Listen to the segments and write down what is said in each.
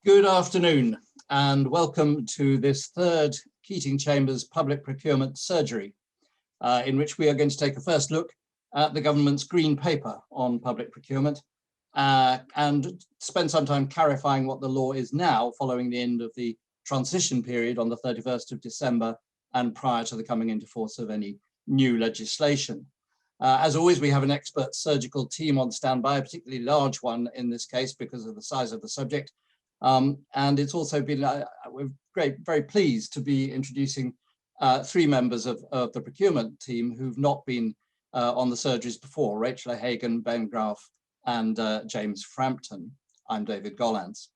Good afternoon and welcome to this third Keating Chambers Public Procurement Surgery, in which we are going to take a first look at the government's green paper on public procurement and spend some time clarifying what the law is now following the end of the transition period on the 31st of December and prior to the coming into force of any new legislation. As always, we have an expert surgical team on standby, a particularly large one in this case because of the size of the subject. And it's also been, we're very pleased to be introducing three members of the procurement team who've not been on the surgeries before: Rachael, Ben Graff, and James Frampton. I'm David Gollancz.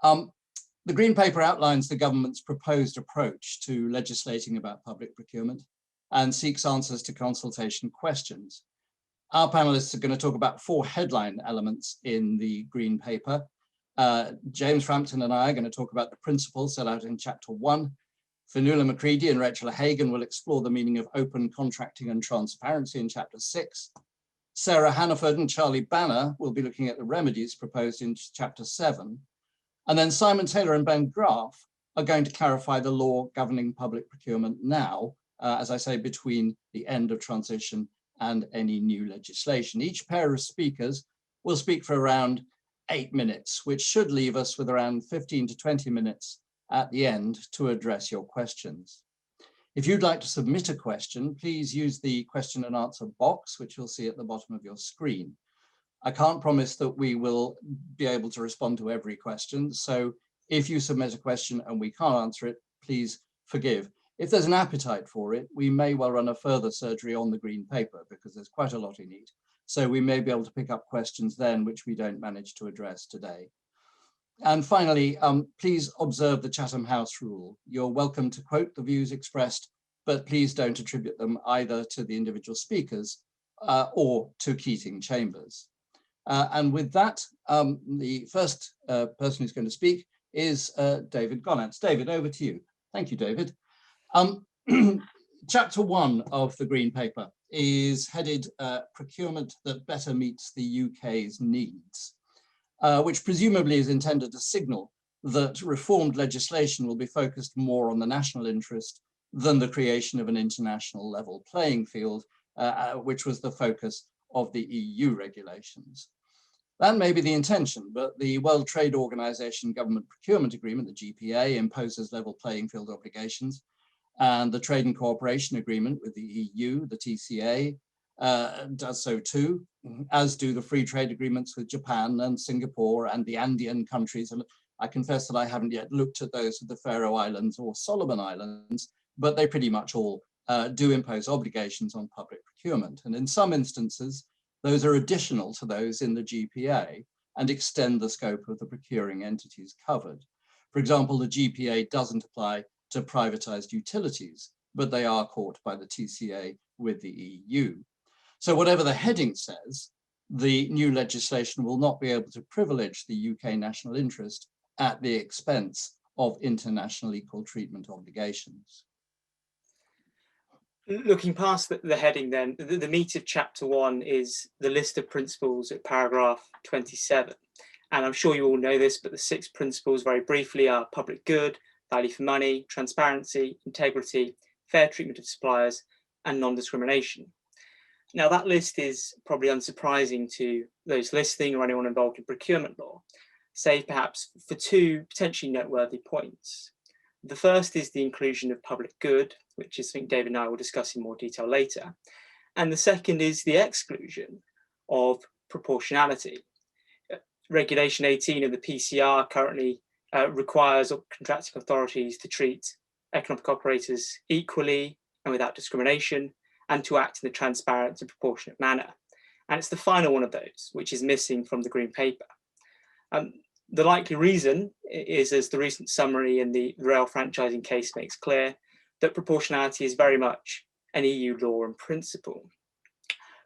The Green Paper outlines the government's proposed approach to legislating about public procurement and seeks answers to consultation questions. Our panelists are going to talk about four headline elements in the Green Paper. James Frampton and I are going to talk about the principles set out in Chapter 1. Fionnuala, McCredie and Rachael will explore the meaning of open contracting and transparency in Chapter 6. Sarah Hannaford and Charlie Banner will be looking at the remedies proposed in Chapter 7. And then Simon Taylor and Ben Graff are going to clarify the law governing public procurement now, as I say, between the end of transition and any new legislation. Each pair of speakers will speak for around 8 minutes, which should leave us with around 15 to 20 minutes at the end to address your questions. If you'd like to submit a question, please use the question and answer box, which you'll see at the bottom of your screen. I can't promise that we will be able to respond to every question, so if you submit a question and we can't answer it, please forgive. If there's an appetite for it, we may well run a further surgery on the Green Paper because there's quite a lot in it. So we may be able to pick up questions then which we don't manage to address today. And finally, please observe the Chatham House rule. You're welcome to quote the views expressed, but please don't attribute them either to the individual speakers or to Keating Chambers. And with that, the first person who's going to speak is David Gollancz. David, over to you. Thank you, David. Chapter 1 of the Green Paper is headed Procurement that Better Meets the UK's Needs, which presumably is intended to signal that reformed legislation will be focused more on the national interest than the creation of an international level playing field, which was the focus of the EU regulations. That may be the intention, but the World Trade Organization Government Procurement Agreement, the GPA, imposes level playing field obligations, and the Trade and Cooperation Agreement with the EU, the TCA, does so too, as do the free trade agreements with Japan and Singapore and the Andean countries. And I confess that I haven't yet looked at those of the Faroe Islands or Solomon Islands, but they pretty much all do impose obligations on public procurement. And in some instances, those are additional to those in the GPA and extend the scope of the procuring entities covered. For example, the GPA doesn't apply to privatized utilities, but they are caught by the TCA with the EU. So whatever the heading says, the new legislation will not be able to privilege the UK national interest at the expense of international equal treatment obligations. Looking past the heading then, the meat of Chapter 1 is the list of principles at paragraph 27. And I'm sure you all know this, but the 6 principles very briefly are public good, value for money, transparency, integrity, fair treatment of suppliers, and non-discrimination. Now that list is probably unsurprising to those listening or anyone involved in procurement law, save perhaps for 2 potentially noteworthy points. The first is the inclusion of public good, which is something David and I will discuss in more detail later. And the second is the exclusion of proportionality. Regulation 18 of the PCR currently requires contracting authorities to treat economic operators equally and without discrimination, and to act in a transparent and proportionate manner. And it's the final one of those which is missing from the Green Paper. The likely reason is, as the recent summary in the rail franchising case makes clear, that proportionality is very much an EU law and principle.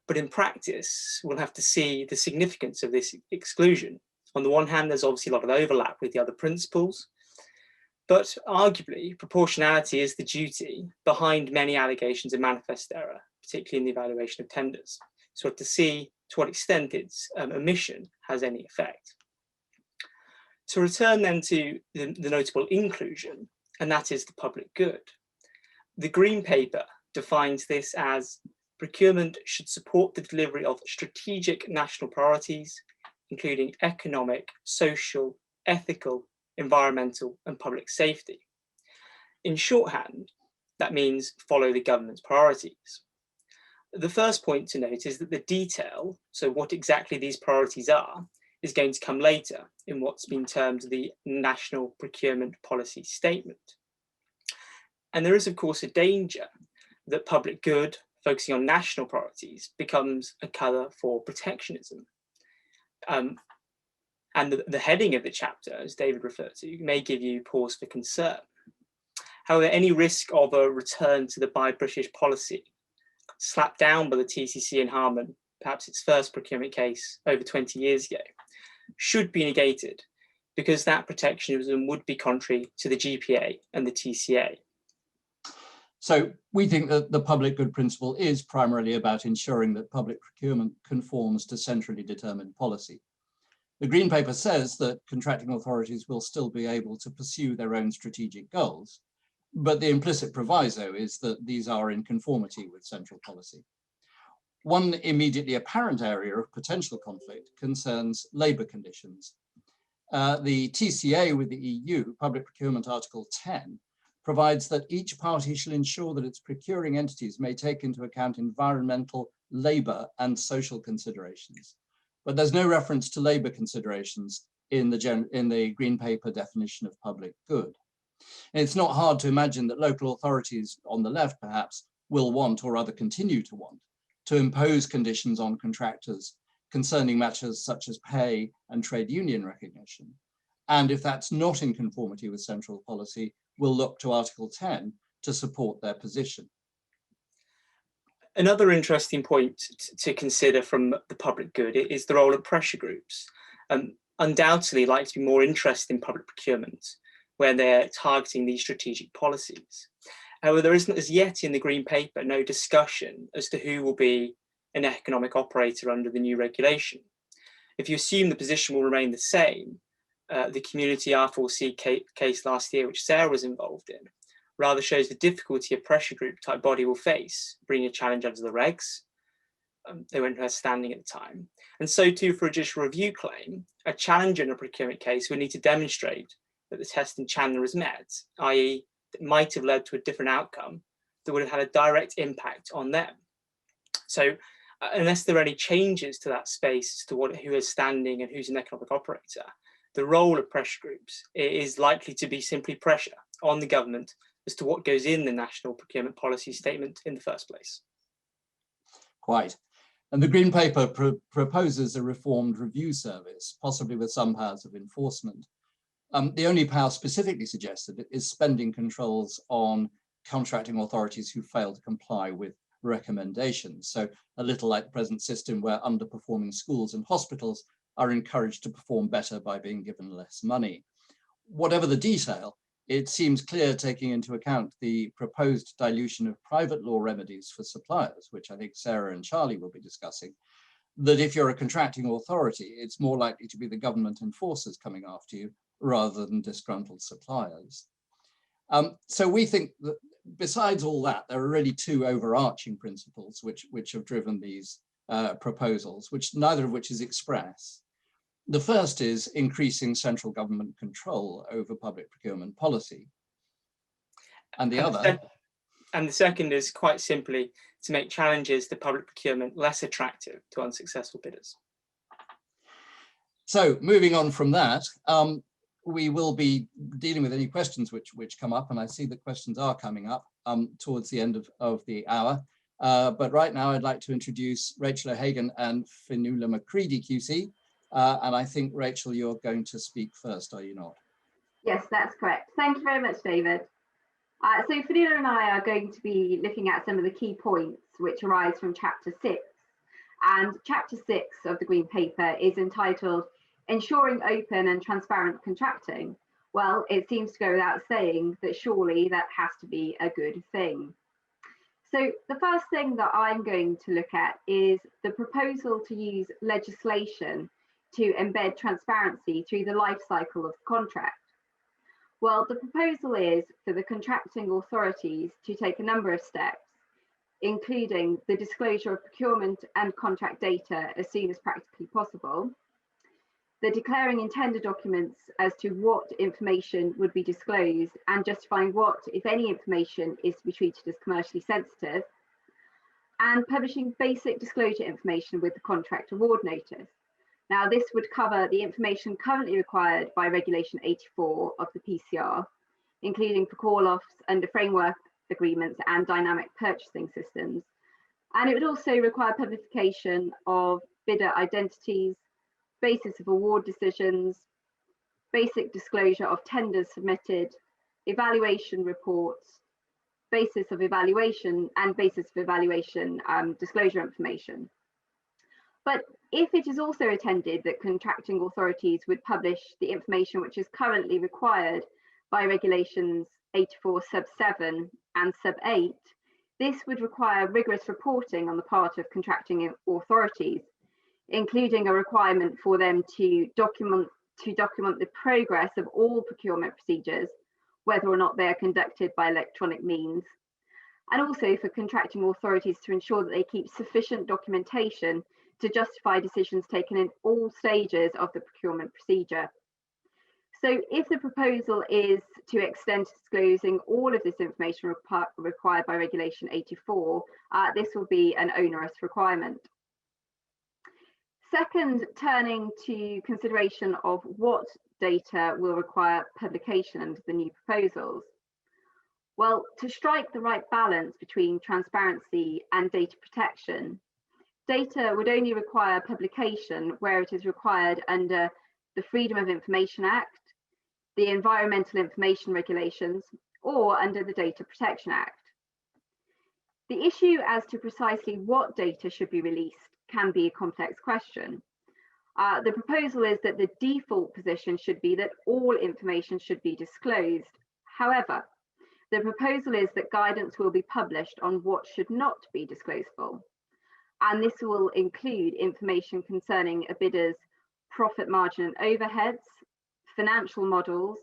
But in practice, we'll have to see the significance of this exclusion. On the one hand, there's obviously a lot of overlap with the other principles, but arguably proportionality is the duty behind many allegations of manifest error, particularly in the evaluation of tenders. So we have to see to what extent its omission has any effect. To return then to the notable inclusion, and that is the public good. The Green Paper defines this as procurement should support the delivery of strategic national priorities, including economic, social, ethical, environmental, and public safety. In shorthand, that means follow the government's priorities. The first point to note is that the detail, so what exactly these priorities are, is going to come later in what's been termed the National Procurement Policy Statement. And there is, of course, a danger that public good, focusing on national priorities, becomes a colour for protectionism. And the heading of the chapter, as David referred to, may give you pause for concern. However, any risk of a return to the Buy British policy, slapped down by the TCC in Harman, perhaps its first procurement case over 20 years ago, should be negated, because that protectionism would be contrary to the GPA and the TCA. So we think that the public good principle is primarily about ensuring that public procurement conforms to centrally determined policy. The Green Paper says that contracting authorities will still be able to pursue their own strategic goals, but the implicit proviso is that these are in conformity with central policy. One immediately apparent area of potential conflict concerns labour conditions. The TCA with the EU, Public Procurement Article 10, provides that each party shall ensure that its procuring entities may take into account environmental, labour and social considerations. But there's no reference to labour considerations in the Green Paper definition of public good. And it's not hard to imagine that local authorities on the left perhaps will want, or rather continue to want, to impose conditions on contractors concerning matters such as pay and trade union recognition. And if that's not in conformity with central policy, will look to Article 10 to support their position. Another interesting point to consider from the public good is the role of pressure groups. Undoubtedly like to be more interested in public procurement where they're targeting these strategic policies. However, there isn't as yet in the Green Paper no discussion as to who will be an economic operator under the new regulation. If you assume the position will remain the same, the Community R4C case last year, which Sarah was involved in, rather shows the difficulty a pressure group type body will face bringing a challenge under the regs. They weren't standing at the time. And so too for a judicial review claim, a challenger in a procurement case would need to demonstrate that the test in Chandler is met, i.e. that might have led to a different outcome that would have had a direct impact on them. So unless there are any changes to that space as to who is standing and who's an economic operator, the role of pressure groups is likely to be simply pressure on the government as to what goes in the National Procurement Policy Statement in the first place. Quite. And the Green Paper proposes a reformed review service, possibly with some powers of enforcement. The only power specifically suggested is spending controls on contracting authorities who fail to comply with recommendations. So a little like the present system where underperforming schools and hospitals are encouraged to perform better by being given less money. Whatever the detail, it seems clear, taking into account the proposed dilution of private law remedies for suppliers, which I think Sarah and Charlie will be discussing, that if you're a contracting authority, it's more likely to be the government enforcers coming after you rather than disgruntled suppliers. So we think that besides all that, there are really two overarching principles which have driven these proposals, neither of which is express. The first is increasing central government control over public procurement policy. And the second is quite simply to make challenges to public procurement less attractive to unsuccessful bidders. So moving on from that, we will be dealing with any questions which come up, and I see that questions are coming up towards the end of the hour. But right now I'd like to introduce Rachael O'Hagan and Fionnuala McCredie QC. And I think, Rachael, you're going to speak first, are you not? Yes, that's correct. Thank you very much, David. So Fionnuala and I are going to be looking at some of the key points which arise from Chapter 6. And Chapter 6 of the Green Paper is entitled Ensuring Open and Transparent Contracting. Well, it seems to go without saying that surely that has to be a good thing. So the first thing that I'm going to look at is the proposal to use legislation to embed transparency through the life cycle of the contract? Well, the proposal is for the contracting authorities to take a number of steps, including the disclosure of procurement and contract data as soon as practically possible, the declaring in tender documents as to what information would be disclosed and justifying what, if any, information is to be treated as commercially sensitive, and publishing basic disclosure information with the contract award notice. Now, this would cover the information currently required by Regulation 84 of the PCR, including for call-offs under framework agreements and dynamic purchasing systems. And it would also require publication of bidder identities, basis of award decisions, basic disclosure of tenders submitted, evaluation reports, basis of evaluation and basis of evaluation disclosure information. But if it is also intended that contracting authorities would publish the information which is currently required by Regulations 84 sub 7 and sub 8, this would require rigorous reporting on the part of contracting authorities, including a requirement for them to document the progress of all procurement procedures, whether or not they are conducted by electronic means, and also for contracting authorities to ensure that they keep sufficient documentation to justify decisions taken in all stages of the procurement procedure. So if the proposal is to extend to disclosing all of this information required by Regulation 84, this will be an onerous requirement. Second, turning to consideration of what data will require publication under the new proposals. Well, to strike the right balance between transparency and data protection, data would only require publication where it is required under the Freedom of Information Act, the Environmental Information Regulations, or under the Data Protection Act. The issue as to precisely what data should be released can be a complex question. The proposal is that the default position should be that all information should be disclosed. However, the proposal is that guidance will be published on what should not be disclosable. And this will include information concerning a bidder's profit margin and overheads, financial models,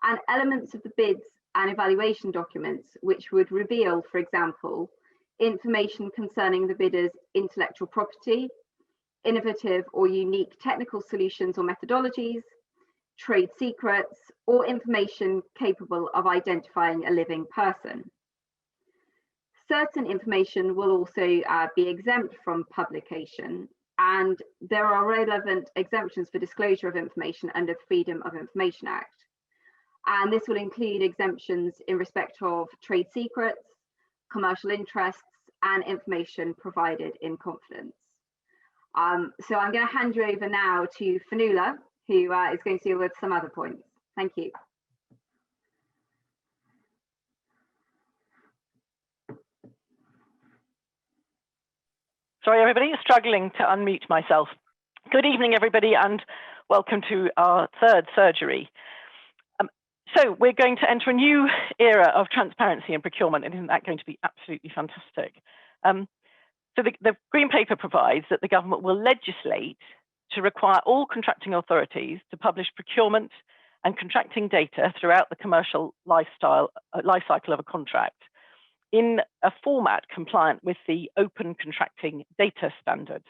and elements of the bids and evaluation documents, which would reveal, for example, information concerning the bidder's intellectual property, innovative or unique technical solutions or methodologies, trade secrets, or information capable of identifying a living person. Certain information will also be exempt from publication, and there are relevant exemptions for disclosure of information under the Freedom of Information Act. And this will include exemptions in respect of trade secrets, commercial interests, and information provided in confidence. So I'm going to hand you over now to Fionnuala, who is going to deal with some other points. Thank you. Sorry, everybody, struggling to unmute myself. Good evening, everybody, and welcome to our third surgery. So we're going to enter a new era of transparency in procurement, and isn't that going to be absolutely fantastic? So the Green Paper provides that the government will legislate to require all contracting authorities to publish procurement and contracting data throughout the commercial life cycle of a contract in a format compliant with the Open Contracting Data Standard.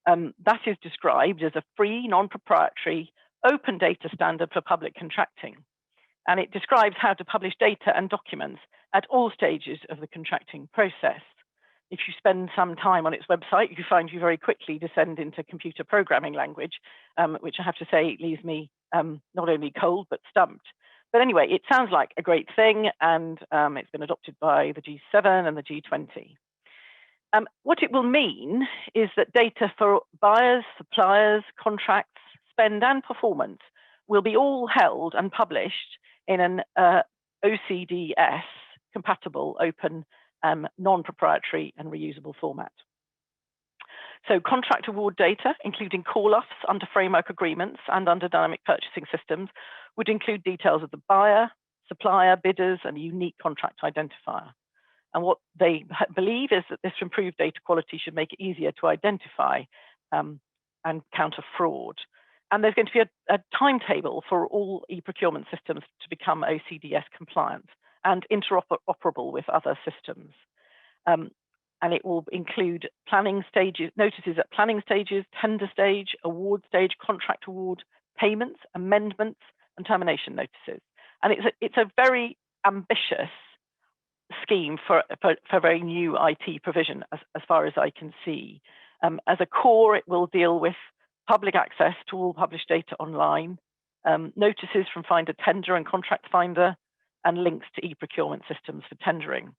That is described as a free, non-proprietary, open data standard for public contracting. And it describes how to publish data and documents at all stages of the contracting process. If you spend some time on its website, you find you very quickly descend into computer programming language, which I have to say leaves me not only cold, but stumped. But anyway, it sounds like a great thing, and it's been adopted by the G7 and the G20. What it will mean is that data for buyers, suppliers, contracts, spend and performance will be all held and published in an OCDS compatible, open, non-proprietary and reusable format. So contract award data, including call-offs under framework agreements and under dynamic purchasing systems, would include details of the buyer, supplier, bidders, and a unique contract identifier. And what they believe is that this improved data quality should make it easier to identify and and counter fraud. And there's going to be a timetable for all e-procurement systems to become OCDS compliant and interoperable with other systems. And it will include planning stages, notices at planning stages, tender stage, award stage, contract award, payments, amendments, and termination notices. And it's a very ambitious scheme for very new IT provision, as far as I can see. As a core, it will deal with public access to all published data online, notices from Finder Tender and Contract Finder, and links to e-procurement systems for tendering.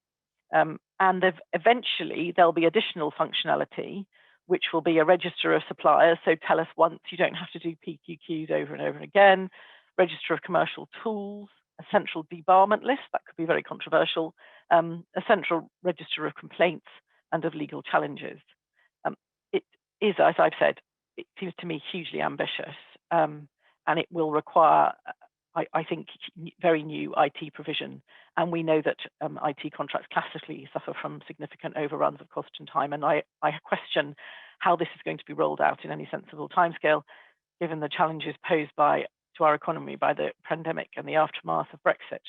And eventually there'll be additional functionality, which will be a register of suppliers. So tell us once, you don't have to do PQQs over and over again, register of commercial tools, a central debarment list, that could be very controversial, a central register of complaints and of legal challenges. It is, as I've said, it seems to me hugely ambitious, and it will require, I think, very new IT provision. And we know that IT contracts classically suffer from significant overruns of cost and time. And I question how this is going to be rolled out in any sensible timescale, given the challenges posed to our economy by the pandemic and the aftermath of Brexit.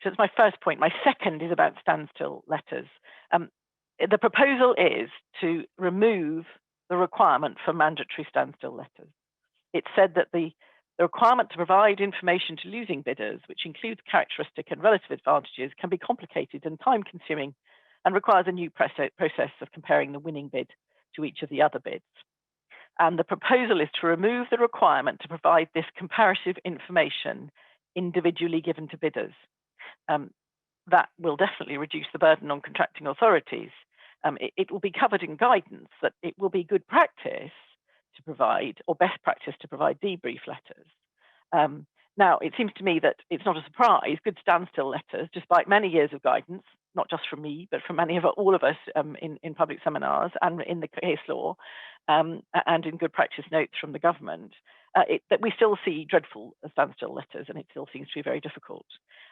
So that's my first point. My second is about standstill letters. The proposal is to remove the requirement for mandatory standstill letters. It said that the requirement to provide information to losing bidders, which includes characteristic and relative advantages, can be complicated and time-consuming and requires a new process of comparing the winning bid to each of the other bids. And the proposal is to remove the requirement to provide this comparative information individually given to bidders. That will definitely reduce the burden on contracting authorities. It will be covered in guidance that it will be good practice to provide, or best practice to provide, debrief letters. Now, it seems to me that it's not a surprise, good standstill letters, despite many years of guidance, not just from me, but from all of us in public seminars and in the case law, and in good practice notes from the government, that we still see dreadful standstill letters, and it still seems to be very difficult.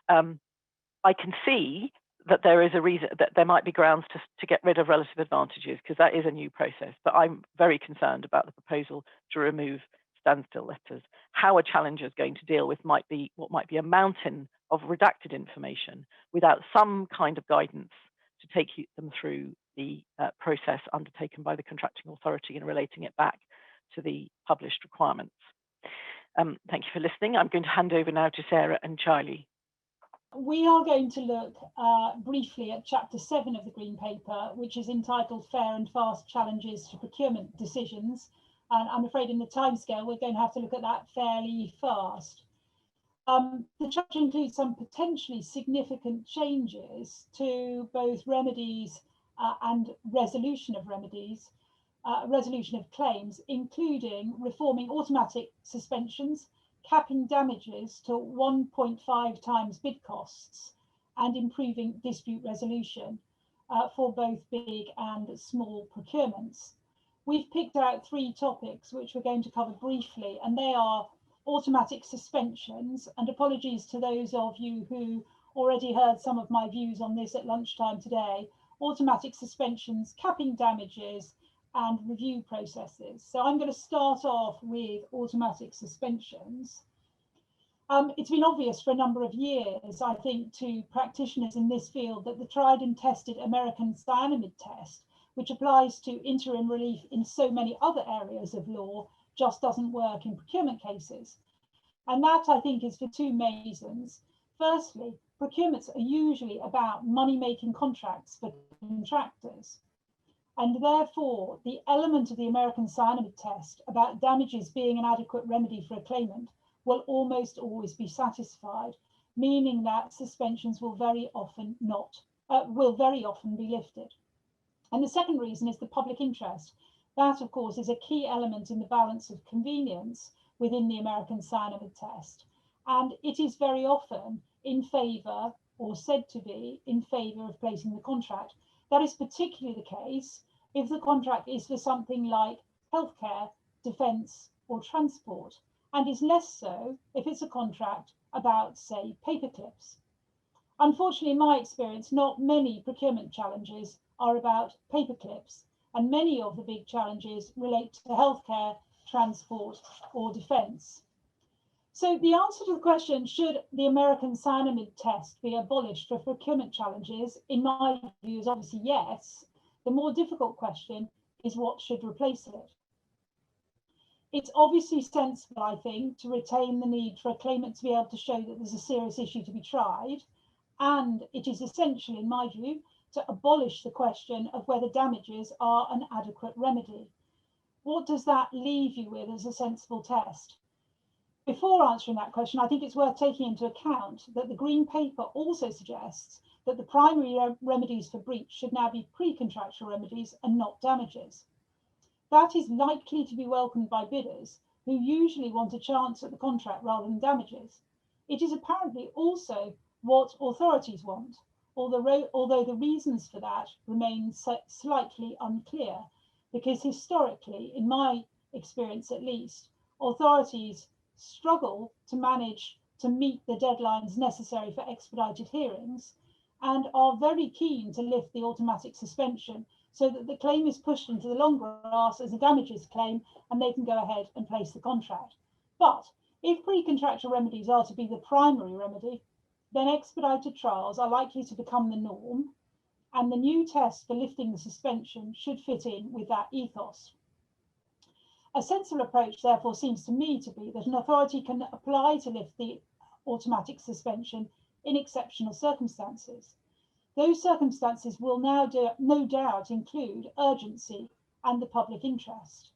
I can see that there is a reason that there might be grounds to get rid of relative advantages, because that is a new process, but I'm very concerned about the proposal to remove standstill letters. How a challenger is going to deal with what might be a mountain of redacted information without some kind of guidance to take them through the process undertaken by the contracting authority and relating it back to the published requirements. Thank you for listening. I'm going to hand over now to Sarah and Charlie. We are going to look briefly at Chapter 7 of the Green Paper, which is entitled Fair and Fast Challenges to Procurement Decisions. And I'm afraid in the timescale, we're going to have to look at that fairly fast. The chapter includes some potentially significant changes to both remedies and resolution of remedies, resolution of claims, including reforming automatic suspensions, capping damages to 1.5 times bid costs, and improving dispute resolution for both big and small procurements. We've picked out 3 topics which we're going to cover briefly, and they are automatic suspensions, and apologies to those of you who already heard some of my views on this at lunchtime today, automatic suspensions, capping damages, and review processes. So I'm going to start off with automatic suspensions. It's been obvious for a number of years, I think, to practitioners in this field that the tried and tested American cyanamide test, which applies to interim relief in so many other areas of law, just doesn't work in procurement cases. And that, I think, is for 2 main reasons. Firstly, procurements are usually about money-making contracts for contractors. And therefore, the element of the American cyanamide test about damages being an adequate remedy for a claimant will almost always be satisfied, meaning that suspensions will very often be lifted. And the second reason is the public interest. That, of course, is a key element in the balance of convenience within the American cyanamide test. And it is very often in favour, or said to be in favour, of placing the contract. That is particularly the case if the contract is for something like healthcare, defence, or transport, and is less so if it's a contract about, say, paperclips. Unfortunately, in my experience, not many procurement challenges are about paperclips, and many of the big challenges relate to healthcare, transport, or defence. So the answer to the question, should the American cyanamide test be abolished for procurement challenges, in my view, is obviously yes. The more difficult question is what should replace it. It's obviously sensible, I think, to retain the need for a claimant to be able to show that there's a serious issue to be tried, and it is essential, in my view, to abolish the question of whether damages are an adequate remedy. What does that leave you with as a sensible test? Before answering that question, I think it's worth taking into account that the Green Paper also suggests that the primary remedies for breach should now be pre-contractual remedies and not damages. That is likely to be welcomed by bidders who usually want a chance at the contract rather than damages. It is apparently also what authorities want, although the reasons for that remain slightly unclear, because historically, in my experience at least, authorities struggle to manage to meet the deadlines necessary for expedited hearings and are very keen to lift the automatic suspension so that the claim is pushed into the long grass as a damages claim and they can go ahead and place the contract. But if pre-contractual remedies are to be the primary remedy, then expedited trials are likely to become the norm, and the new test for lifting the suspension should fit in with that ethos. A sensible approach, therefore, seems to me to be that an authority can apply to lift the automatic suspension in exceptional circumstances. Those circumstances will now no doubt include urgency and the public interest.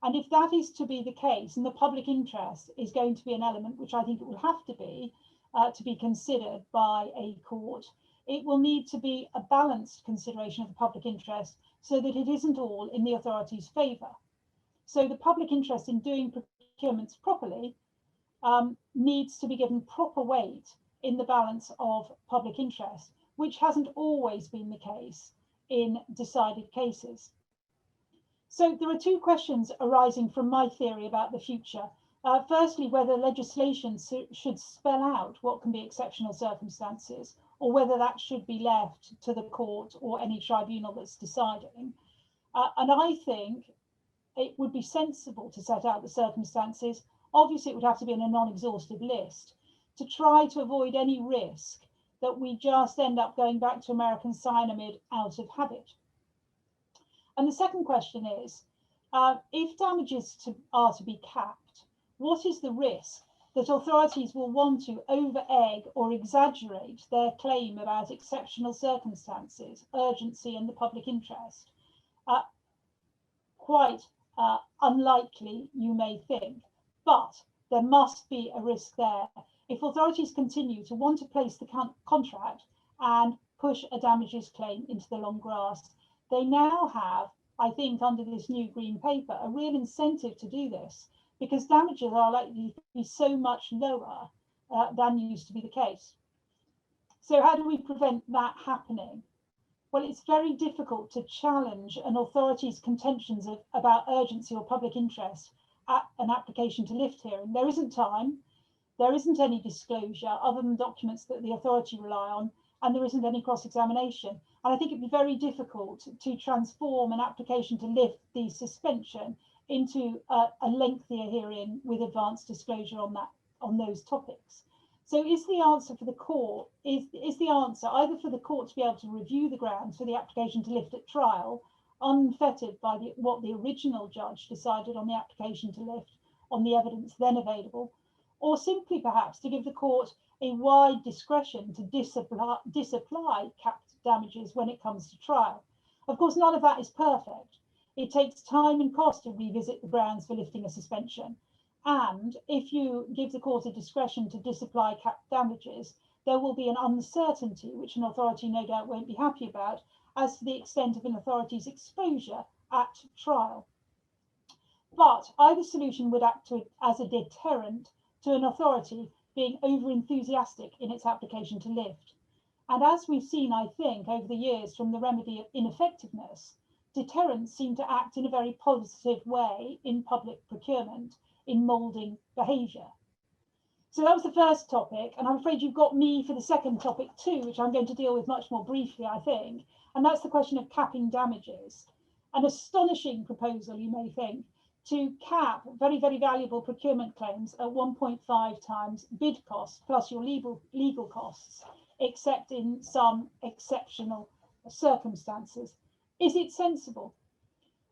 And if that is to be the case, and the public interest is going to be an element which I think it will have to be considered by a court, it will need to be a balanced consideration of the public interest so that it isn't all in the authority's favour. So the public interest in doing procurements properly needs to be given proper weight in the balance of public interest, which hasn't always been the case in decided cases. So there are two questions arising from my theory about the future. Firstly, whether legislation should spell out what can be exceptional circumstances, or whether that should be left to the court or any tribunal that's deciding. And I think it would be sensible to set out the circumstances. Obviously, it would have to be in a non-exhaustive list to try to avoid any risk that we just end up going back to American cyanamide out of habit. And the second question is, if damages are to be capped, what is the risk that authorities will want to over-egg or exaggerate their claim about exceptional circumstances, urgency and the public interest? Quite unlikely, you may think, but there must be a risk there. If authorities continue to want to place the contract and push a damages claim into the long grass, they now have, I think, under this new Green Paper, a real incentive to do this, because damages are likely to be so much lower than used to be the case. So how do we prevent that happening? Well, it's very difficult to challenge an authority's contentions about urgency or public interest at an application to lift hearing. There isn't time, there isn't any disclosure other than documents that the authority rely on, and there isn't any cross-examination. And I think it'd be very difficult to transform an application to lift the suspension into a lengthier hearing with advanced disclosure on those topics. So is the answer for the court, is the answer either for the court to be able to review the grounds for the application to lift at trial, unfettered by what the original judge decided on the application to lift on the evidence then available, or simply perhaps to give the court a wide discretion to disapply capped damages when it comes to trial? Of course, none of that is perfect. It takes time and cost to revisit the grounds for lifting a suspension. And if you give the court a discretion to disapply capped damages, there will be an uncertainty, which an authority no doubt won't be happy about, as to the extent of an authority's exposure at trial. But either solution would act as a deterrent to an authority being over-enthusiastic in its application to lift. And as we've seen, I think, over the years from the remedy of ineffectiveness, deterrents seem to act in a very positive way in public procurement, in moulding behaviour. So that was the first topic, and I'm afraid you've got me for the second topic too, which I'm going to deal with much more briefly, I think, and that's the question of capping damages. An astonishing proposal, you may think, to cap very, very valuable procurement claims at 1.5 times bid cost plus your legal costs, except in some exceptional circumstances. Is it sensible?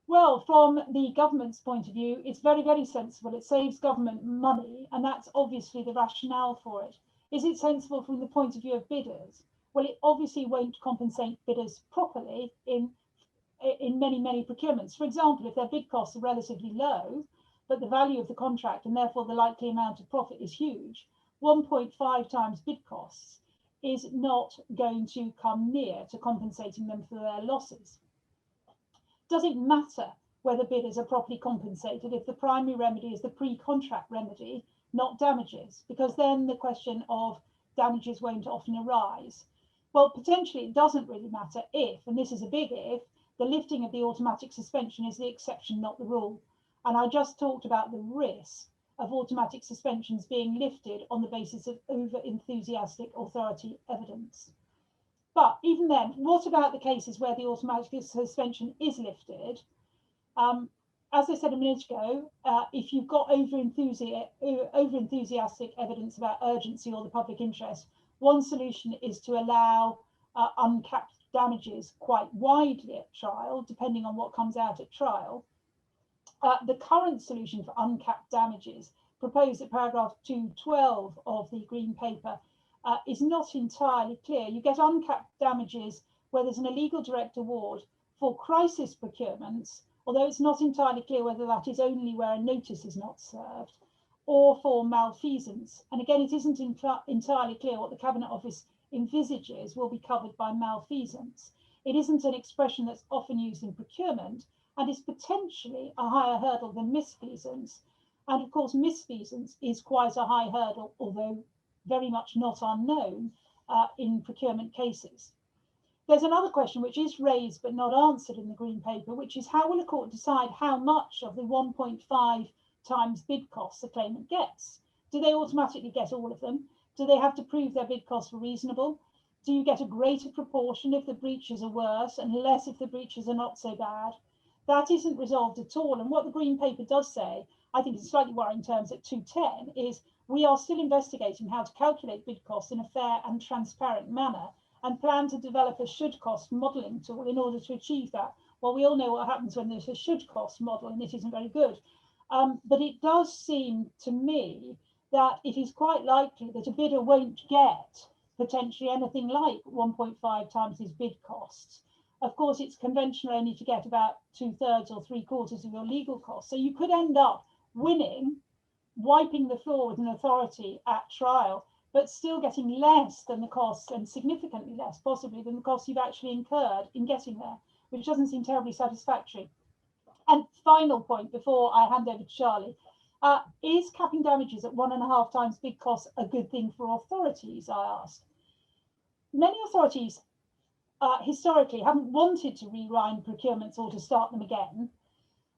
Well, from the government's point of view, it's very, very sensible. It saves government money, and that's obviously the rationale for it. Is it sensible from the point of view of bidders? Well, it obviously won't compensate bidders properly in many, many procurements. For example, if their bid costs are relatively low, but the value of the contract and therefore the likely amount of profit is huge, 1.5 times bid costs is not going to come near to compensating them for their losses. Does it matter whether bidders are properly compensated if the primary remedy is the pre-contract remedy, not damages? Because then the question of damages won't often arise. Well, potentially it doesn't really matter if, and this is a big if, the lifting of the automatic suspension is the exception, not the rule. And I just talked about the risk of automatic suspensions being lifted on the basis of over-enthusiastic authority evidence. But even then, what about the cases where the automatic suspension is lifted? As I said a minute ago, if you've got over-enthusiastic evidence about urgency or the public interest, one solution is to allow uncapped damages quite widely at trial, depending on what comes out at trial. The current solution for uncapped damages, proposed at paragraph 212 of the Green Paper, is not entirely clear. You get uncapped damages where there's an illegal direct award for crisis procurements, although it's not entirely clear whether that is only where a notice is not served, or for malfeasance. And again, it isn't entirely clear what the Cabinet Office envisages will be covered by malfeasance. It isn't an expression that's often used in procurement and is potentially a higher hurdle than misfeasance. And of course, misfeasance is quite a high hurdle, although very much not unknown in procurement cases. There's another question which is raised but not answered in the Green Paper, which is how will a court decide how much of the 1.5 times bid costs the claimant gets? Do they automatically get all of them? Do they have to prove their bid costs were reasonable? Do you get a greater proportion if the breaches are worse and less if the breaches are not so bad? That isn't resolved at all. And what the Green Paper does say, I think in slightly worrying terms at 210, is we are still investigating how to calculate bid costs in a fair and transparent manner and plan to develop a should cost modelling tool in order to achieve that. Well, we all know what happens when there's a should cost model and it isn't very good. But it does seem to me that it is quite likely that a bidder won't get potentially anything like 1.5 times his bid costs. Of course, it's conventional only to get about 2/3 or 3/4 of your legal costs. So you could end up winning, wiping the floor with an authority at trial, but still getting less than the costs, and significantly less possibly than the costs you've actually incurred in getting there, which doesn't seem terribly satisfactory. And final point before I hand over to Charlie, is capping damages at 1.5 times bid costs a good thing for authorities, I asked. Many authorities historically haven't wanted to rewind procurements or to start them again.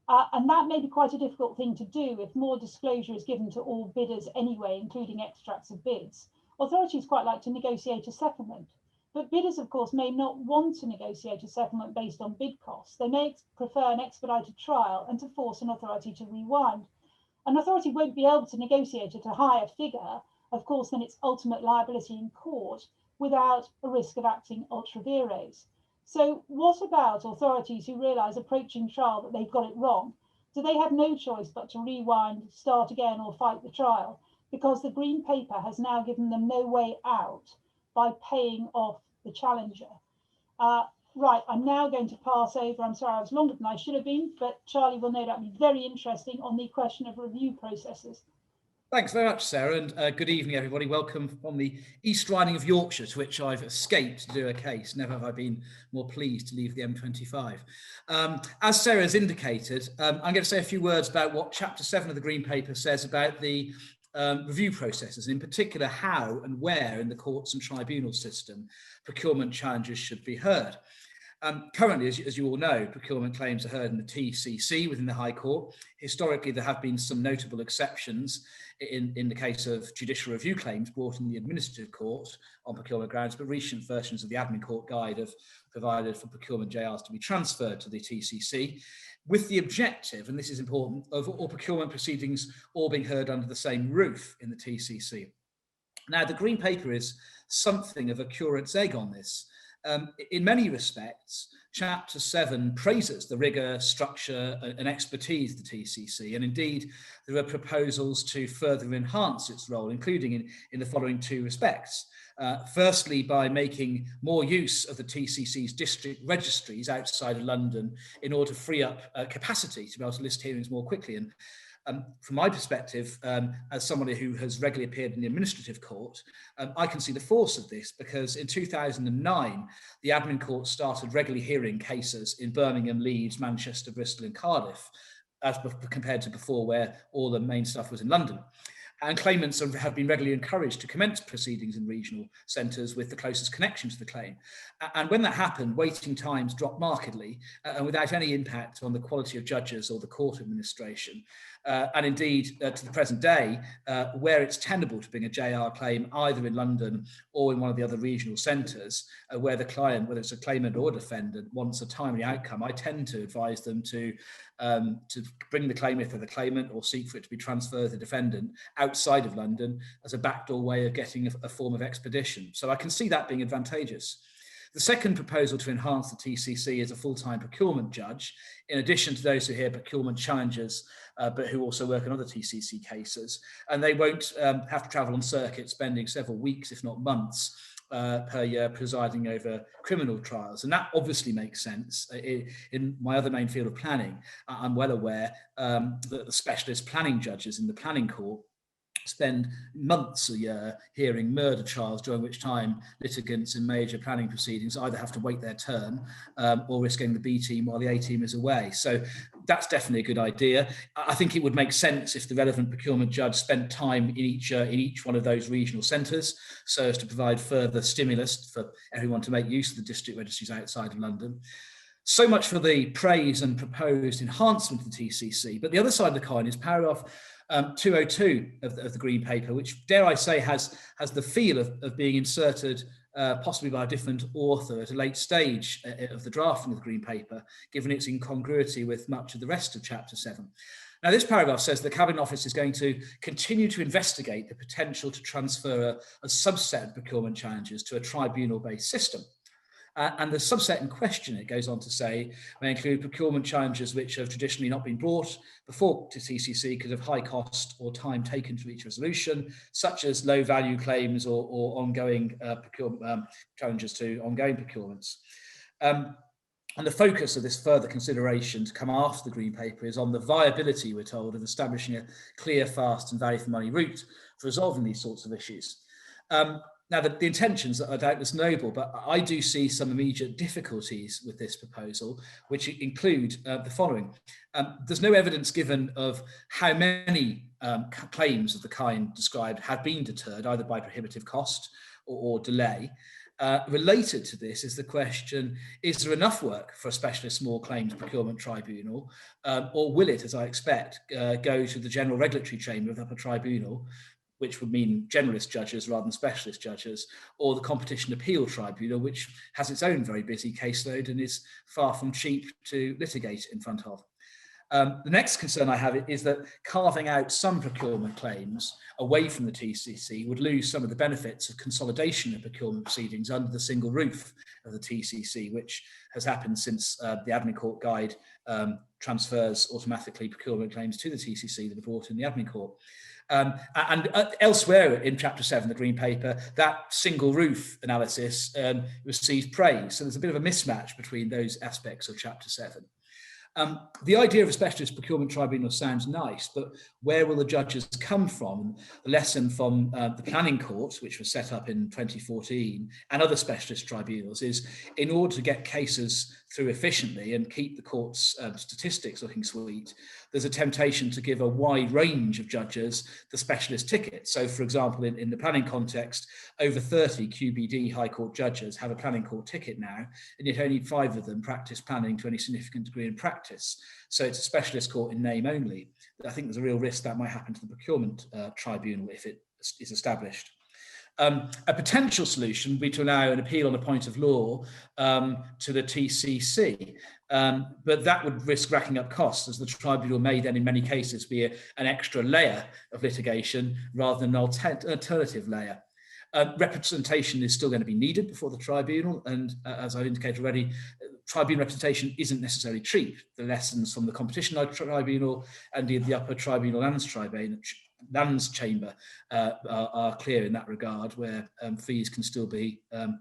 And that may be quite a difficult thing to do if more disclosure is given to all bidders anyway, including extracts of bids. Authorities quite like to negotiate a settlement, but bidders, of course, may not want to negotiate a settlement based on bid costs. They may prefer an expedited trial and to force an authority to rewind. An authority won't be able to negotiate at a higher figure, of course, than its ultimate liability in court without a risk of acting ultra vires. So what about authorities who realise approaching trial that they've got it wrong? Do they have no choice but to rewind, start again, or fight the trial? Because the Green Paper has now given them no way out by paying off the challenger. Right, I'm now going to pass over. I'm sorry I was longer than I should have been, but Charlie will no doubt be very interesting on the question of review processes. Thanks very much, Sarah, and good evening, everybody. Welcome from the East Riding of Yorkshire, to which I've escaped to do a case. Never have I been more pleased to leave the M25. As Sarah has indicated, I'm going to say a few words about what Chapter 7 of the Green Paper says about the review processes, in particular how and where in the courts and tribunal system procurement challenges should be heard. Currently, as you all know, procurement claims are heard in the TCC within the High Court. Historically, there have been some notable exceptions in the case of judicial review claims brought in the Administrative Court on procurement grounds, but recent versions of the Admin Court Guide have provided for procurement JRs to be transferred to the TCC, with the objective, and this is important, of all procurement proceedings all being heard under the same roof in the TCC. Now, the Green Paper is something of a curate's egg on this. In many respects, Chapter 7 praises the rigour, structure and expertise of the TCC, and indeed there are proposals to further enhance its role, including in the following two respects. Firstly, by making more use of the TCC's district registries outside of London in order to free up capacity to be able to list hearings more quickly. And from my perspective, as somebody who has regularly appeared in the Administrative Court, I can see the force of this, because in 2009, the Admin Court started regularly hearing cases in Birmingham, Leeds, Manchester, Bristol and Cardiff, as compared to before, where all the main stuff was in London. And claimants have been regularly encouraged to commence proceedings in regional centres with the closest connection to the claim. And when that happened, waiting times dropped markedly and without any impact on the quality of judges or the court administration. And indeed, to the present day, where it's tenable to bring a JR claim either in London or in one of the other regional centres, where the client, whether it's a claimant or a defendant, wants a timely outcome, I tend to advise them to bring the claim if they're the claimant, or seek for it to be transferred to the defendant outside of London as a backdoor way of getting a form of expedition. So I can see that being advantageous. The second proposal to enhance the TCC is a full-time procurement judge, in addition to those who hear procurement challenges, but who also work on other TCC cases. And they won't have to travel on circuit, spending several weeks, if not months, per year presiding over criminal trials. And that obviously makes sense. In my other main field of planning, I'm well aware that the specialist planning judges in the planning court spend months a year hearing murder trials, during which time litigants in major planning proceedings either have to wait their turn or risk getting the B team while the A team is away. So that's definitely a good idea. I think it would make sense if the relevant procurement judge spent time in each one of those regional centres, so as to provide further stimulus for everyone to make use of the district registries outside of London. So much for the praise and proposed enhancement of the TCC. But the other side of the coin is paragraph 202 of the Green Paper, which, dare I say, has the feel of being inserted possibly by a different author at a late stage of the drafting of the Green Paper, given its incongruity with much of the rest of Chapter 7. Now, this paragraph says the Cabinet Office is going to continue to investigate the potential to transfer a subset of procurement challenges to a tribunal-based system. And the subset in question, it goes on to say, may include procurement challenges which have traditionally not been brought before to TCC because of high cost or time taken to reach resolution, such as low value claims or ongoing challenges to ongoing procurements. And the focus of this further consideration to come after the Green Paper is on the viability, we're told, of establishing a clear, fast and value for money route for resolving these sorts of issues. Now, the intentions are doubtless noble, but I do see some immediate difficulties with this proposal, which include the following. There's no evidence given of how many claims of the kind described have been deterred, either by prohibitive cost or delay. Related to this is the question, is there enough work for a specialist small claims procurement tribunal, or will it, as I expect, go to the general regulatory chamber of the upper tribunal, which would mean generalist judges rather than specialist judges, or the Competition Appeal Tribunal, which has its own very busy caseload and is far from cheap to litigate in front of. The next concern I have is that carving out some procurement claims away from the TCC would lose some of the benefits of consolidation of procurement proceedings under the single roof of the TCC, which has happened since the Admin Court Guide transfers automatically procurement claims to the TCC that are brought in the Admin Court. And elsewhere in Chapter 7, the Green Paper, that single roof analysis receives praise. So there's a bit of a mismatch between those aspects of Chapter 7. The idea of a specialist procurement tribunal sounds nice, but where will the judges come from? The lesson from the planning court, which was set up in 2014, and other specialist tribunals is, in order to get cases through efficiently and keep the court's statistics looking sweet, there's a temptation to give a wide range of judges the specialist ticket. So, for example, in the planning context, over 30 QBD High Court judges have a planning court ticket now, and yet only 5 of them practice planning to any significant degree in practice. So it's a specialist court in name only. I think there's a real risk that might happen to the procurement tribunal if it is established. A potential solution would be to allow an appeal on a point of law to the TCC, but that would risk racking up costs, as the tribunal may then in many cases be an extra layer of litigation rather than an alternative layer. Representation is still going to be needed before the tribunal, and as I've indicated already, tribunal representation isn't necessarily cheap. The lessons from the Competition Tribunal and the Upper Tribunal Lands Chamber are clear in that regard, where fees can still be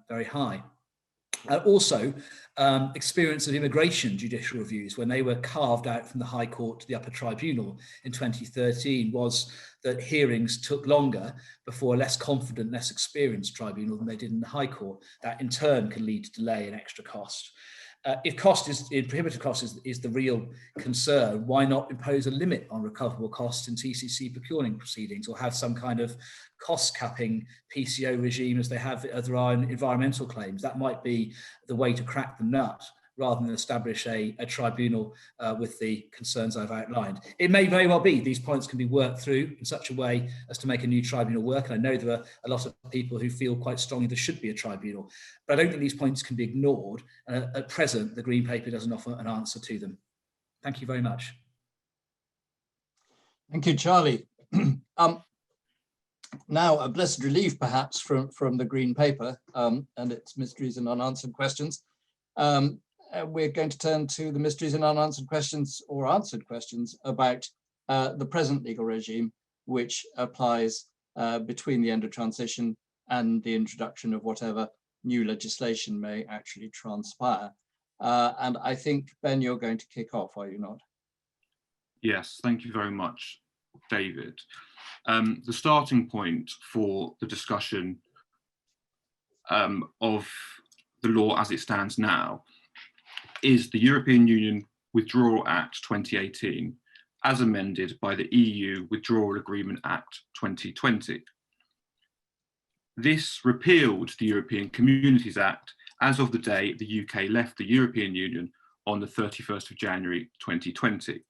very high. Also, experience of immigration judicial reviews when they were carved out from the High Court to the Upper Tribunal in 2013 was that hearings took longer before a less confident, less experienced tribunal than they did in the High Court. That in turn can lead to delay and extra cost. If prohibitive cost is the real concern, why not impose a limit on recoverable costs in TCC procuring proceedings, or have some kind of cost capping PCO regime as they have other environmental claims? That might be the way to crack the nut, rather than establish a tribunal with the concerns I've outlined. It may very well be these points can be worked through in such a way as to make a new tribunal work. And I know there are a lot of people who feel quite strongly there should be a tribunal, but I don't think these points can be ignored. At present, the Green Paper doesn't offer an answer to them. Thank you very much. Thank you, Charlie. Now, a blessed relief, perhaps, from the Green Paper and its mysteries and unanswered questions. We're going to turn to the mysteries and unanswered questions, or answered questions, about the present legal regime, which applies between the end of transition and the introduction of whatever new legislation may actually transpire. And I think, Ben, you're going to kick off, are you not? Yes, thank you very much, David. The starting point for the discussion of the law as it stands now is the European Union Withdrawal Act 2018, as amended by the EU Withdrawal Agreement Act 2020. This repealed the European Communities Act as of the day the UK left the European Union on the 31st of January 2020.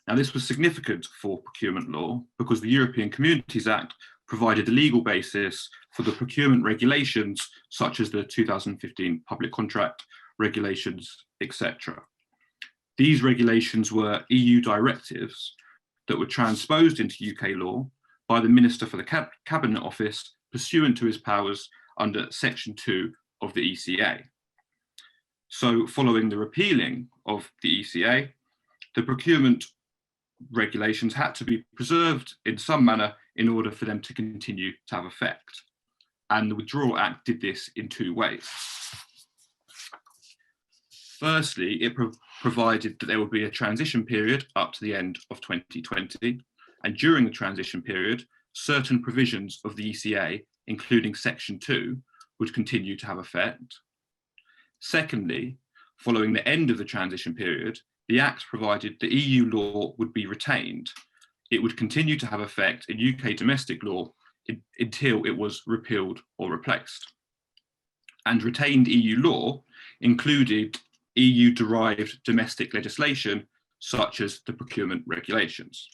Now, this was significant for procurement law because the European Communities Act provided the legal basis for the procurement regulations, such as the 2015 public contract regulations, etc. These regulations were EU directives that were transposed into UK law by the Minister for the Cabinet Office pursuant to his powers under Section 2 of the ECA. So, following the repealing of the ECA, the procurement regulations had to be preserved in some manner in order for them to continue to have effect. And the Withdrawal Act did this in 2 ways. Firstly, it provided that there would be a transition period up to the end of 2020, and during the transition period, certain provisions of the ECA, including Section 2, would continue to have effect. Secondly, following the end of the transition period, the Act provided the EU law would be retained. It would continue to have effect in UK domestic law until it was repealed or replaced. And retained EU law included EU-derived domestic legislation, such as the procurement regulations.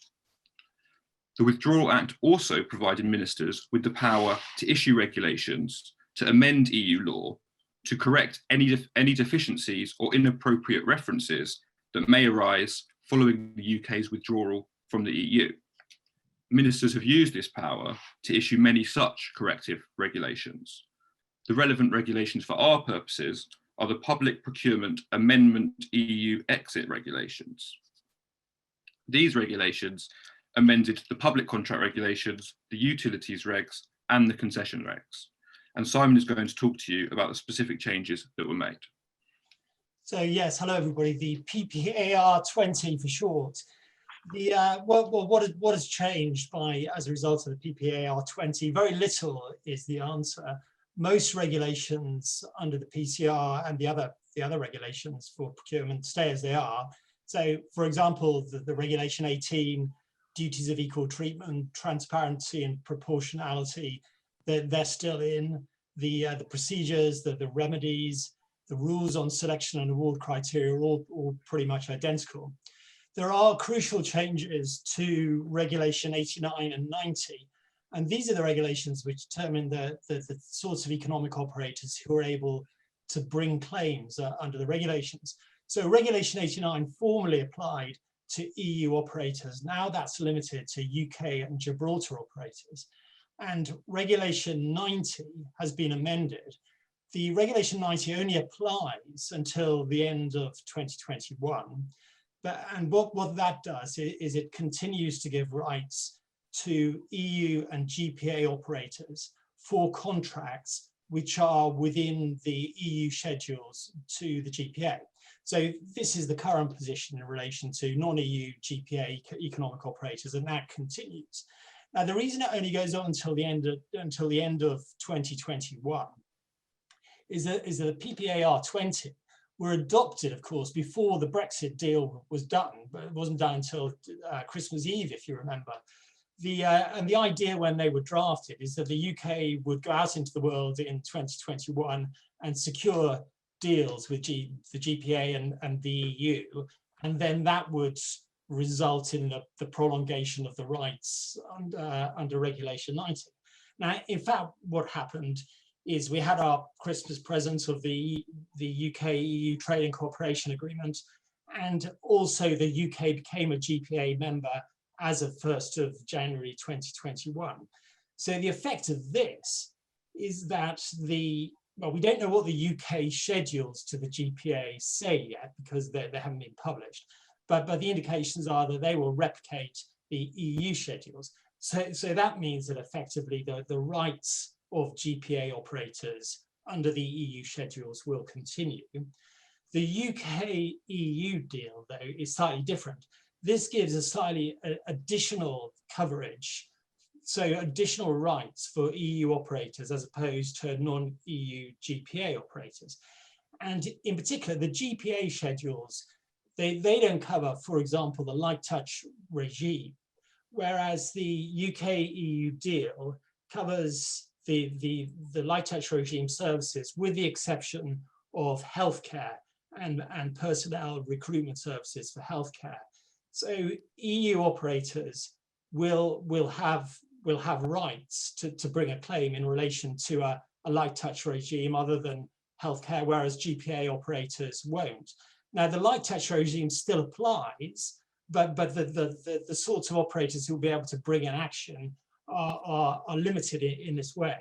The Withdrawal Act also provided ministers with the power to issue regulations to amend EU law to correct any deficiencies or inappropriate references that may arise following the UK's withdrawal from the EU. Ministers have used this power to issue many such corrective regulations. The relevant regulations for our purposes are the Public Procurement Amendment EU Exit Regulations. These regulations amended the public contract regulations, the utilities regs, and the concession regs. And Simon is going to talk to you about the specific changes that were made. So yes, hello everybody, the PPAR 20 for short. What has changed as a result of the PPAR 20? Very little is the answer. Most regulations under the PCR and the other the other regulations for procurement stay as they are. So, for example, the Regulation 18, duties of equal treatment, transparency and proportionality, they're still in. The procedures, the remedies, the rules on selection and award criteria are all pretty much identical. There are crucial changes to Regulation 89 and 90, and these are the regulations which determine the sorts of economic operators who are able to bring claims under the regulations. So Regulation 89 formerly applied to EU operators. Now that's limited to UK and Gibraltar operators. And Regulation 90 has been amended. The Regulation 90 only applies until the end of 2021. And what that does is it continues to give rights to EU and GPA operators for contracts which are within the EU schedules to the GPA. So this is the current position in relation to non-EU GPA economic operators, and that continues. Now, the reason it only goes on until the end of 2021 is that the PPAR 20 were adopted, of course, before the Brexit deal was done, but it wasn't done until Christmas Eve, if you remember. And the idea when they were drafted is that the UK would go out into the world in 2021 and secure deals with the GPA and the EU, and then that would result in the prolongation of the rights under Regulation 90. Now, in fact, what happened is we had our Christmas present of the UK-EU Trade and Cooperation Agreement, and also the UK became a GPA member as of 1st of January 2021. So the effect of this is that well, we don't know what the UK schedules to the GPA say yet because they haven't been published, but the indications are that they will replicate the EU schedules. So that means that effectively the rights of GPA operators under the EU schedules will continue. The UK-EU deal, though, is slightly different. This gives a slightly additional coverage, so additional rights for EU operators as opposed to non-EU GPA operators. And in particular, the GPA schedules, they don't cover, for example, the light touch regime, whereas the UK-EU deal covers the light touch regime services with the exception of healthcare and personnel recruitment services for healthcare. So EU operators will have rights to bring a claim in relation to a light touch regime other than healthcare, whereas GPA operators won't. Now, the light touch regime still applies, but the sorts of operators who will be able to bring an action are limited in this way.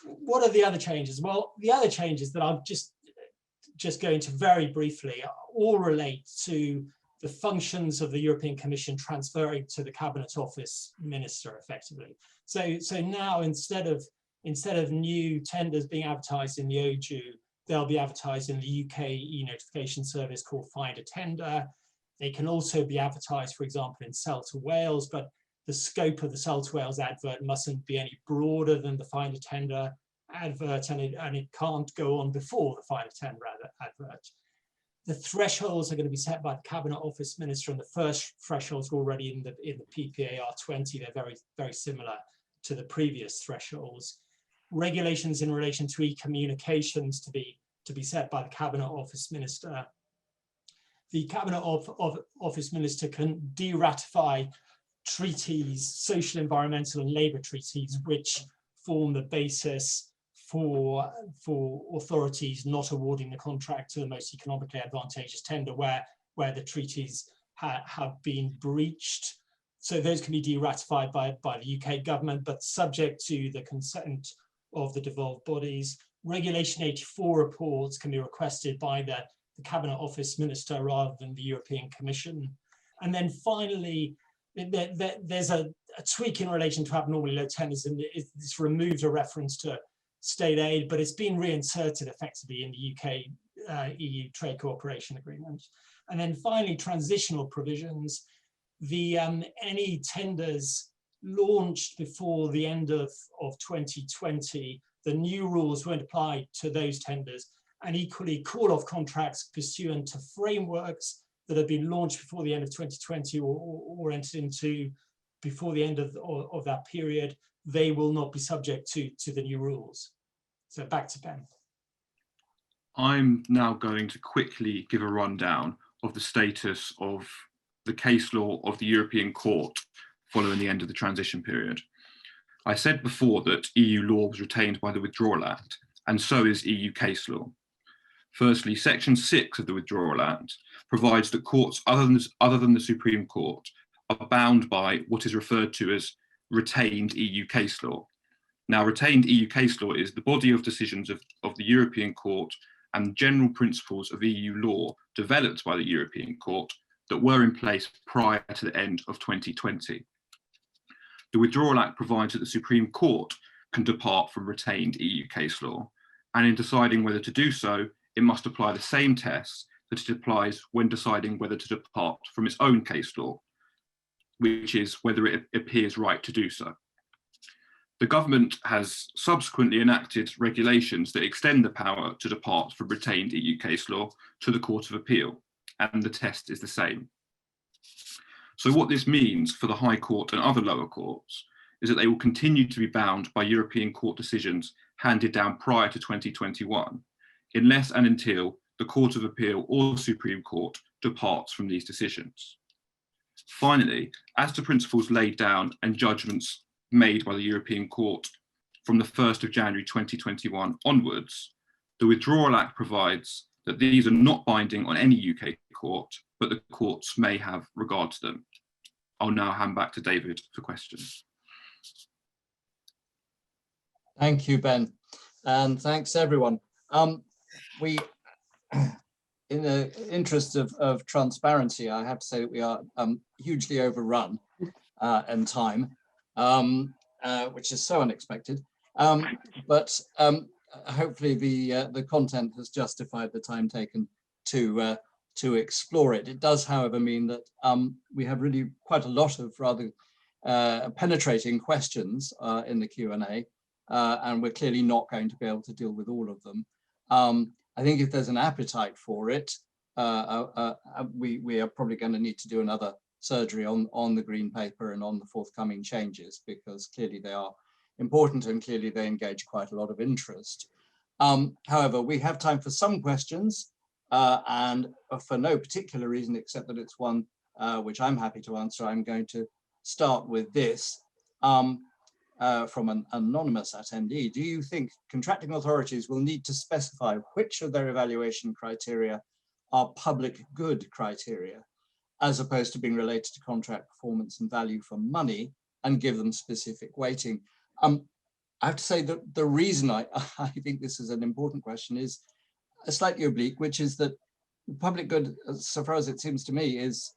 What are the other changes? Well, the other changes that I'm just going to very briefly all relate to the functions of the European Commission transferring to the Cabinet Office Minister effectively. So now instead of new tenders being advertised in the OJU, they'll be advertised in the UK e-notification service called Find a Tender. They can also be advertised, for example, in Sell to Wales, but the scope of the Sell to Wales advert mustn't be any broader than the Find a Tender advert, and it can't go on before the Find a Tender advert. The thresholds are going to be set by the Cabinet Office Minister, and the first thresholds are already in the PPAR 20. They're very, very similar to the previous thresholds. Regulations in relation to e-communications to be set by the Cabinet Office Minister. The Cabinet Office Minister can de-ratify treaties, social, environmental and labour treaties, which form the basis for authorities not awarding the contract to the most economically advantageous tender where the treaties have been breached. So those can be de-ratified by the UK government, but subject to the consent of the devolved bodies. Regulation 84 reports can be requested by the Cabinet Office Minister rather than the European Commission. And then finally, there's a tweak in relation to abnormally low tenders, and this removes a reference to state aid, but it's been reinserted effectively in the UK EU Trade Cooperation Agreement. And then finally, transitional provisions. Any tenders launched before the end of 2020, the new rules won't apply to those tenders, and equally call off contracts pursuant to frameworks that have been launched before the end of 2020 or entered into before the end of that period, they will not be subject to the new rules. So back to Ben. I'm now going to quickly give a rundown of the status of the case law of the European Court following the end of the transition period. I said before that EU law was retained by the Withdrawal Act, and so is EU case law. Firstly, Section 6 of the Withdrawal Act provides that courts other than the Supreme Court are bound by what is referred to as retained EU case law. Now, retained EU case law is the body of decisions of the European Court and general principles of EU law developed by the European Court that were in place prior to the end of 2020. The Withdrawal Act provides that the Supreme Court can depart from retained EU case law, and in deciding whether to do so, it must apply the same tests that it applies when deciding whether to depart from its own case law, which is whether it appears right to do so. The government has subsequently enacted regulations that extend the power to depart from retained EU case law to the Court of Appeal, and the test is the same. So what this means for the High Court and other lower courts is that they will continue to be bound by European Court decisions handed down prior to 2021, unless and until the Court of Appeal or the Supreme Court departs from these decisions. Finally, as to principles laid down and judgments made by the European Court from the 1st of January 2021 onwards, the Withdrawal Act provides that these are not binding on any UK court, but the courts may have regard to them. I'll now hand back to David for questions. Thank you, Ben, and thanks everyone. We, in the interest of transparency, I have to say that we are hugely overrun in time, which is so unexpected. But hopefully the content has justified the time taken to explore it. It does, however, mean that we have really quite a lot of rather penetrating questions in the Q&A, and we're clearly not going to be able to deal with all of them. I think if there's an appetite for it, we are probably going to need to do another surgery on the green paper and on the forthcoming changes, because clearly they are important and clearly they engage quite a lot of interest. However, we have time for some questions, and for no particular reason except that it's one which I'm happy to answer. I'm going to start with this from an anonymous attendee. Do you think contracting authorities will need to specify which of their evaluation criteria are public good criteria, as opposed to being related to contract performance and value for money, and give them specific weighting? I have to say that the reason I think this is an important question is slightly oblique, which is that public good, so far as it seems to me, is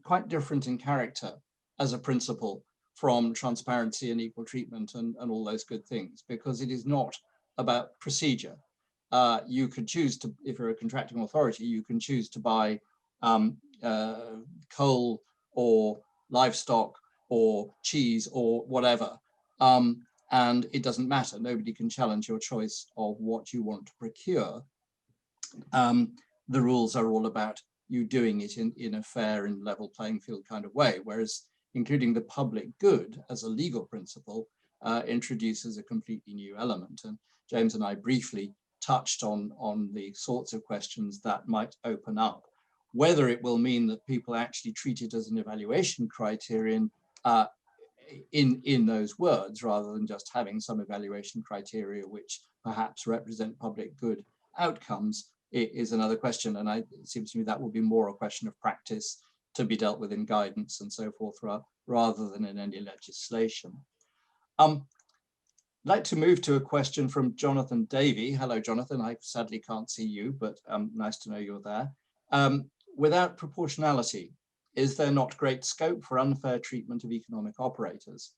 quite different in character as a principle from transparency and equal treatment and all those good things, because it is not about procedure. You could choose to, if you're a contracting authority, you can choose to buy coal or livestock or cheese or whatever. And it doesn't matter. Nobody can challenge your choice of what you want to procure. The rules are all about you doing it in a fair and level playing field kind of way, whereas including the public good as a legal principle introduces a completely new element. And James and I briefly touched on the sorts of questions that might open up. Whether it will mean that people actually treat it as an evaluation criterion in those words, rather than just having some evaluation criteria which perhaps represent public good outcomes, is another question. And it seems to me that will be more a question of practice to be dealt with in guidance and so forth, rather than in any legislation. I'd like to move to a question from Jonathan Davey. Hello, Jonathan. I sadly can't see you, but nice to know you're there. Without proportionality, is there not great scope for unfair treatment of economic operators?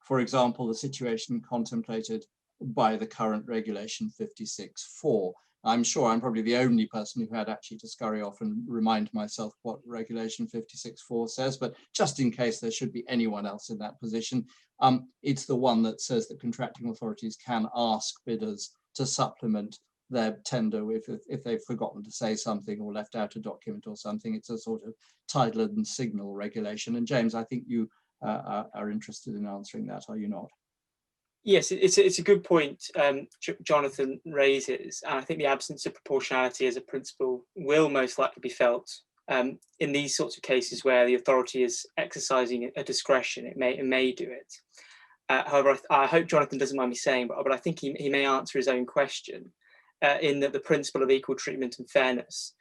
For example, the situation contemplated by the current regulation 56.4. I'm sure I'm probably the only person who had actually to scurry off and remind myself what regulation 56.4 says, but just in case there should be anyone else in that position, it's the one that says that contracting authorities can ask bidders to supplement their tender if they've forgotten to say something or left out a document or something. It's a sort of title and signal regulation. And James, I think you are interested in answering that, are you not? Yes, it's a good point Jonathan raises, and I think the absence of proportionality as a principle will most likely be felt in these sorts of cases where the authority is exercising a discretion. It may do it. However, I hope Jonathan doesn't mind me saying, but I think he may answer his own question in that the principle of equal treatment and fairness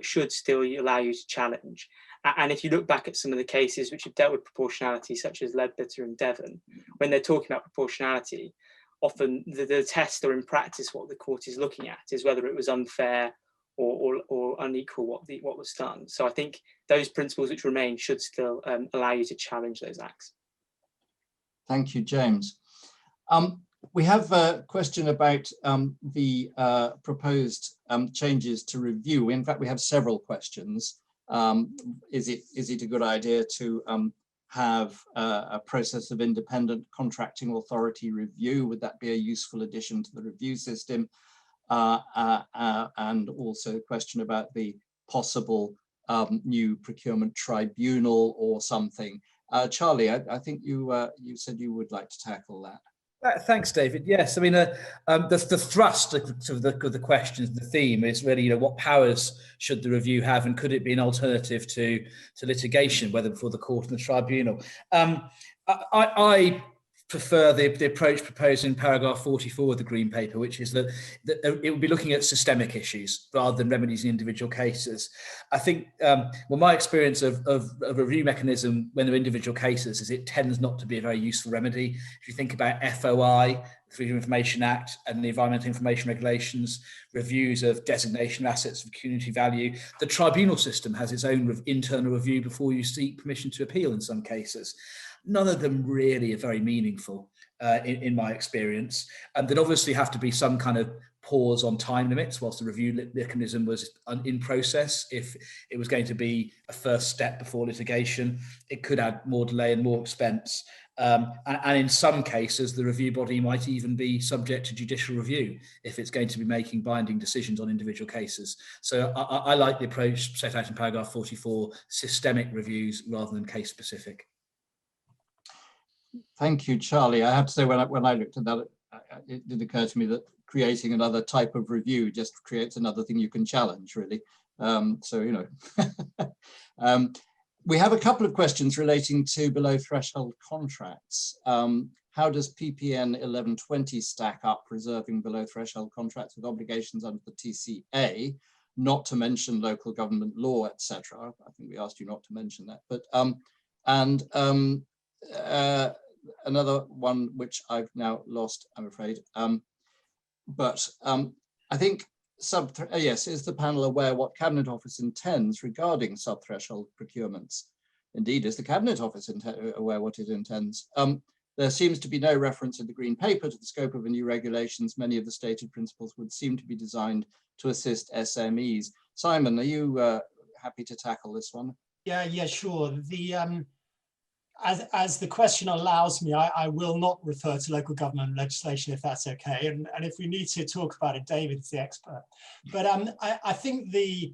should still allow you to challenge. And if you look back at some of the cases which have dealt with proportionality, such as Ledbetter and Devon, when they're talking about proportionality, often the test or in practice what the court is looking at is whether it was unfair or unequal what was done. So I think those principles which remain should still allow you to challenge those acts. Thank you, James. We have a question about the proposed changes to review. In fact, we have several questions. Is it a good idea to have a process of independent contracting authority review? Would that be a useful addition to the review system? And also a question about the possible new procurement tribunal or something. Charlie, I think you said you would like to tackle that. Thanks, David. Yes, I mean, the thrust of the questions, the theme is really, what powers should the review have, and could it be an alternative to litigation, whether before the court and the tribunal? I prefer the approach proposed in paragraph 44 of the Green Paper, which is that it would be looking at systemic issues rather than remedies in individual cases. I think, my experience of a review mechanism when there are individual cases is it tends not to be a very useful remedy. If you think about FOI, the Freedom of Information Act, and the Environmental Information Regulations, reviews of designation of assets of community value, the tribunal system has its own internal review before you seek permission to appeal in some cases. None of them really are very meaningful in my experience. And there'd obviously have to be some kind of pause on time limits whilst the review mechanism was in process. If it was going to be a first step before litigation, it could add more delay and more expense. And in some cases, the review body might even be subject to judicial review if it's going to be making binding decisions on individual cases. So I like the approach set out in paragraph 44, systemic reviews rather than case specific. Thank you, Charlie. I have to say, when I looked at that, it did occur to me that creating another type of review just creates another thing you can challenge, really. We have a couple of questions relating to below threshold contracts. How does PPN 1120 stack up reserving below threshold contracts with obligations under the TCA, not to mention local government law, etc.? I think we asked you not to mention that, but another one which I've now lost, I'm afraid. I think yes, is the panel aware what Cabinet Office intends regarding sub-threshold procurements? Indeed, is the Cabinet Office aware what it intends? There seems to be no reference in the Green Paper to the scope of the new regulations. Many of the stated principles would seem to be designed to assist SMEs. Simon, are you happy to tackle this one? Yeah, sure. As the question allows me, I will not refer to local government legislation, if that's okay. And if we need to talk about it, David's the expert. But I think the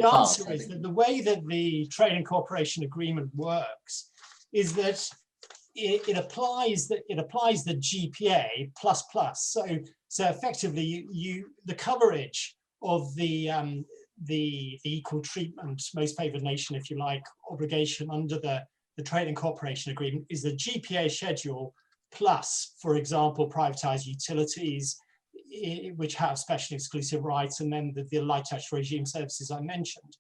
answer is that the way that the Trade and Cooperation Agreement works is that it applies the GPA plus. So effectively, the coverage of the equal treatment, most favoured nation, if you like, obligation under the Trade and Cooperation Agreement is the GPA schedule plus, for example, privatised utilities, which have special exclusive rights, and then the light touch regime services I mentioned.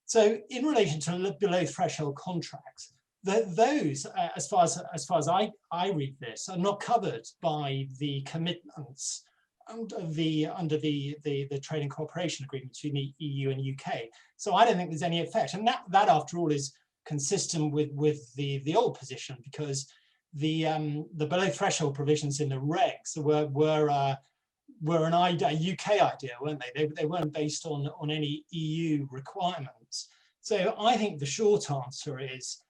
So in relation to below threshold contracts, those, as far as I read this, are not covered by the commitments under the Trade and Cooperation Agreement between the EU and UK. So I don't think there's any effect, and that after all is consistent with the old position, because the below threshold provisions in the regs were an UK idea, weren't they? They weren't based on any EU requirements. So I think the short answer is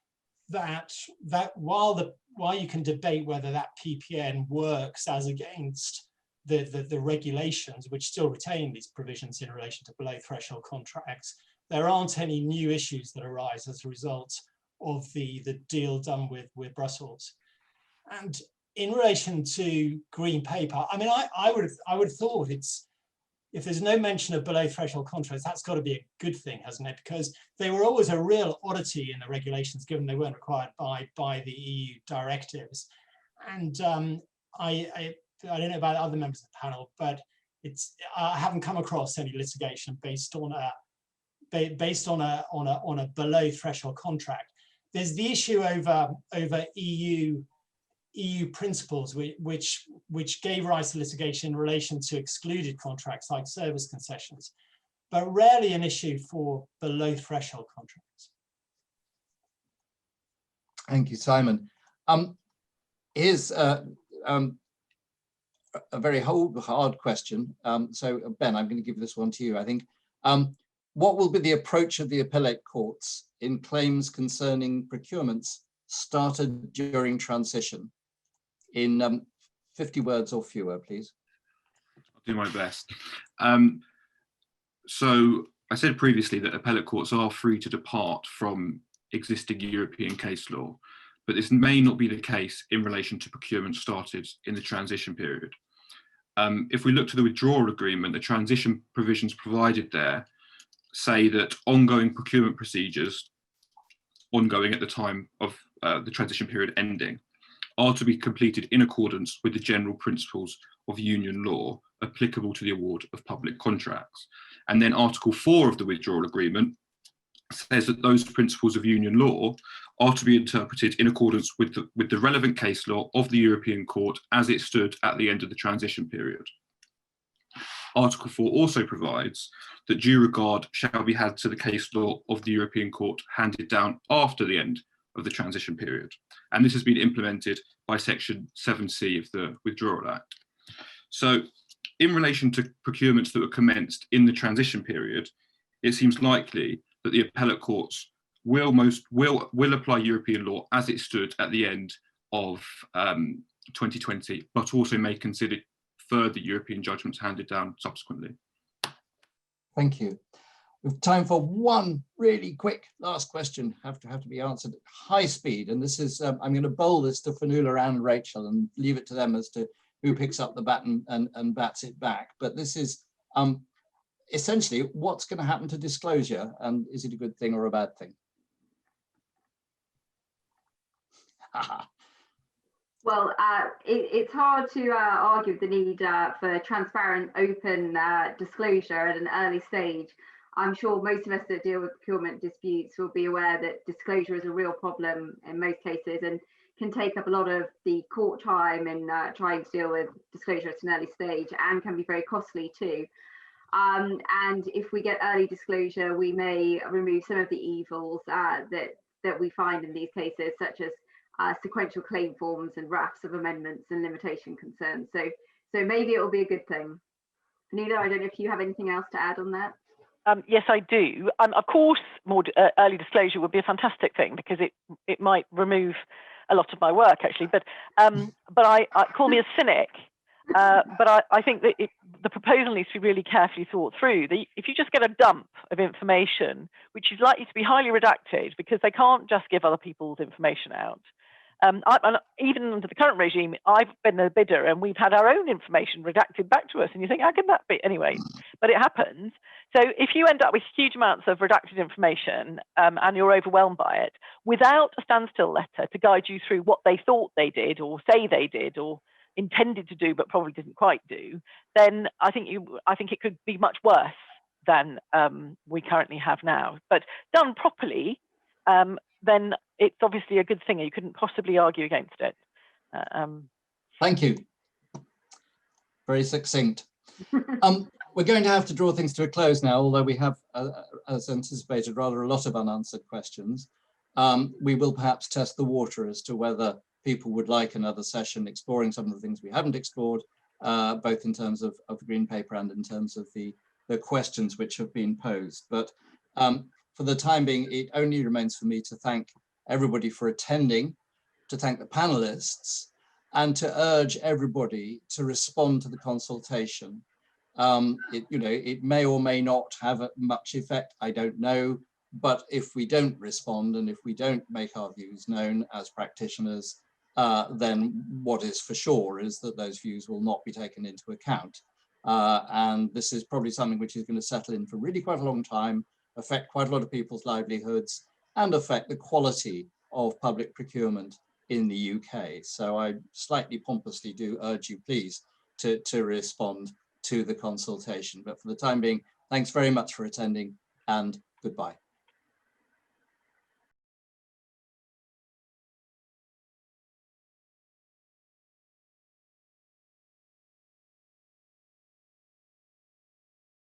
that while you can debate whether that PPN works as against the regulations, which still retain these provisions in relation to below threshold contracts, there aren't any new issues that arise as a result of the deal done with Brussels. And in relation to green paper, I mean, I would have thought if there's no mention of below threshold contracts, that's got to be a good thing, hasn't it? Because they were always a real oddity in the regulations, given they weren't required by the EU directives. And I don't know about other members of the panel, but I haven't come across any litigation based on a below threshold contract. There's the issue over EU principles, which gave rise to litigation in relation to excluded contracts like service concessions, but rarely an issue for below threshold contracts. Thank you, Simon. Here's a very hard question. So Ben, I'm going to give this one to you, I think. What will be the approach of the appellate courts in claims concerning procurements started during transition? In 50 words or fewer, please. I'll do my best. So I said previously that appellate courts are free to depart from existing European case law, but this may not be the case in relation to procurement started in the transition period. If we look to the withdrawal agreement, the transition provisions provided there say that ongoing procurement procedures, ongoing at the time of the transition period ending, are to be completed in accordance with the general principles of union law applicable to the award of public contracts. And then Article 4 of the withdrawal agreement says that those principles of union law are to be interpreted in accordance with the relevant case law of the European Court as it stood at the end of the transition period. Article 4 also provides that due regard shall be had to the case law of the European Court handed down after the end of the transition period. And this has been implemented by Section 7C of the Withdrawal Act. So in relation to procurements that were commenced in the transition period, it seems likely that the appellate courts will apply European law as it stood at the end of 2020, but also may consider further European judgments handed down subsequently. Thank you. We've time for one really quick last question, have to be answered at high speed. And this is, I'm going to bowl this to Fionnuala and Rachael and leave it to them as to who picks up the baton and bats it back. But this is essentially what's going to happen to disclosure, and is it a good thing or a bad thing? Well, it's hard to argue with the need for transparent, open disclosure at an early stage. I'm sure most of us that deal with procurement disputes will be aware that disclosure is a real problem in most cases and can take up a lot of the court time in trying to deal with disclosure at an early stage, and can be very costly too. And if we get early disclosure, we may remove some of the evils that we find in these cases, such as sequential claim forms and rafts of amendments and limitation concerns. So maybe it will be a good thing. Fionnuala, I don't know if you have anything else to add on that. Yes, I do. Of course, more early disclosure would be a fantastic thing, because it might remove a lot of my work, actually. But I call me a cynic. But I think that the proposal needs to be really carefully thought through. If you just get a dump of information, which is likely to be highly redacted, because they can't just give other people's information out. Even under the current regime, I've been a bidder and we've had our own information redacted back to us, and you think, how can that be? Anyway, but it happens. So if you end up with huge amounts of redacted information and you're overwhelmed by it, without a standstill letter to guide you through what they thought they did or say they did or intended to do but probably didn't quite do, then I think it could be much worse than we currently have now. But done properly, then it's obviously a good thing. You couldn't possibly argue against it. Thank you. Very succinct. We're going to have to draw things to a close now, although we have, as anticipated, rather a lot of unanswered questions. We will perhaps test the water as to whether people would like another session exploring some of the things we haven't explored, both in terms of the green paper and in terms of the questions which have been posed. But for the time being, it only remains for me to thank everybody for attending, to thank the panelists, and to urge everybody to respond to the consultation. It may or may not have much effect, I don't know, but if we don't respond and if we don't make our views known as practitioners, then what is for sure is that those views will not be taken into account. And this is probably something which is going to settle in for really quite a long time, affect quite a lot of people's livelihoods, and affect the quality of public procurement in the UK. So I slightly pompously do urge you, please, to respond to the consultation. But for the time being, thanks very much for attending, and goodbye.